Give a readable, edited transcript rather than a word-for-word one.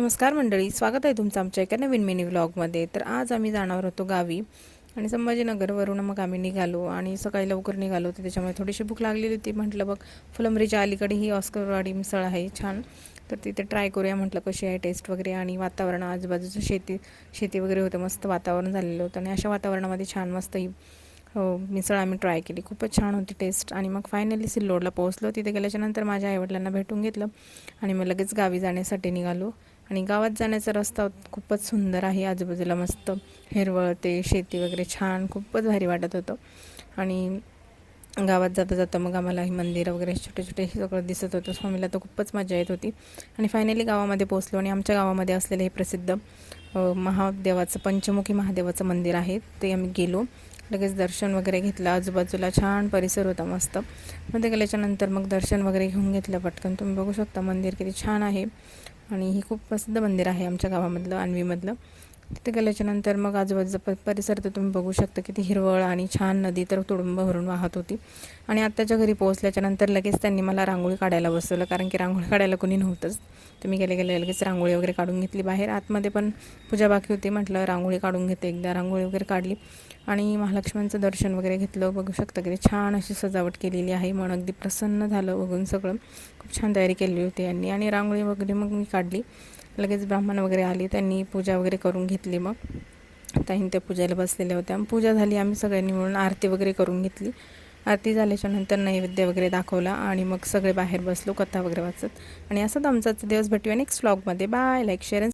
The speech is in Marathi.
नमस्कार मंडळी, स्वागत आहे तुमचं आमच्या एका नवीन मिनी व्लॉगमध्ये। तर आज आम्ही जाणार होतो गावी आणि संभाजीनगरवरून मग आम्ही निघालो आणि सकाळी लवकर निघालो, तर त्याच्यामुळे थोडीशी भूक लागलेली होती। म्हटलं बघ, फुलंब्रीच्या अलीकडे ही ऑस्करवाडी मिसळ आहे छान, तर तिथे ट्राय करूया म्हटलं कशी आहे टेस्ट वगैरे। आणि वातावरण आजूबाजूचं शेती वगैरे होतं, मस्त वातावरण झालेलं होतं आणि अशा वातावरणामध्ये छान मस्त ही मिसळ आम्ही ट्राय केली, खूपच छान होती टेस्ट। आणि मग फायनली सिल्लोडला पोहोचलो। तिथे गेल्याच्यानंतर माझ्या आईवडिलांना भेटून घेतलं आणि मग लगेच गावी जाण्यासाठी निघालो। आणि गावात जाण्याचा रस्ता खूपच सुंदर आहे, आजूबाजूला मस्त हिरवळ, ते शेती वगैरे छान, खूपच भारी वाटत होतं। आणि गावात जाता जाता मग आम्हाला ही मंदिर वगैरे छोटे छोटे सगळं दिसत होतं, स्वामीला तर खूपच मजा येत होती। आणि फायनली गावामध्ये पोहोचलो आणि आमच्या गावामध्ये असलेले हे प्रसिद्ध महादेवाचं, पंचमुखी महादेवाचं मंदिर आहे, ते आम्ही गेलो। लगेच दर्शन वगैरे घेतलं, आजूबाजूला छान परिसर होता मस्त। मध्ये गेल्याच्यानंतर मग दर्शन वगैरे घेऊन घेतलं पटकन। तुम्ही बघू शकता मंदिर किती छान आहे आणि ही खूप प्रसिद्ध मंदिर आहे आमच्या गावामधलं, आणवीमधलं। तिथे गेल्याच्यानंतर मग आजूबाजूचा परिसर तर तुम्ही बघू शकता किती हिरवळ आणि छान, नदी तर तुडुंब भरून वाहत होती। आणि आत्ताच्या घरी पोहोचल्याच्यानंतर लगेच त्यांनी मला रांगोळी काढायला बसवलं, कारण की रांगोळी काढायला कोणी नव्हतंच। तर मी गेले लगेच रांगोळी वगैरे काढून घेतली बाहेर। आतमध्ये पण पूजा बाकी होती, म्हटलं रांगोळी काढून घेते एकदा। रांगोळी वगैरे काढली आणि महालक्ष्म्यांचं दर्शन वगैरे घेतलं। बघू शकता किती छान अशी सजावट केलेली आहे, मन अगदी प्रसन्न झालं बघून सगळं। खूप छान तयारी केली होती यांनी आणि रांगोळी वगैरे मग मी काढली। लगेच ब्राह्मण वगैरे आले, त्यांनी पूजा वगैरे करून घेतली। मग ताईन त्या पूजेला बसलेल्या होत्या, पूजा झाली, आम्ही सगळ्यांनी मिळून आरती वगैरे करून घेतली। आरती झाल्याच्यानंतर नैवेद्य वगैरे दाखवला आणि मग सगळे बाहेर बसलो कथा वगैरे वाचत। आणि असंच आमचा दिवस भेटूया नेक्स्ट व्लॉगमध्ये। Bye, like, share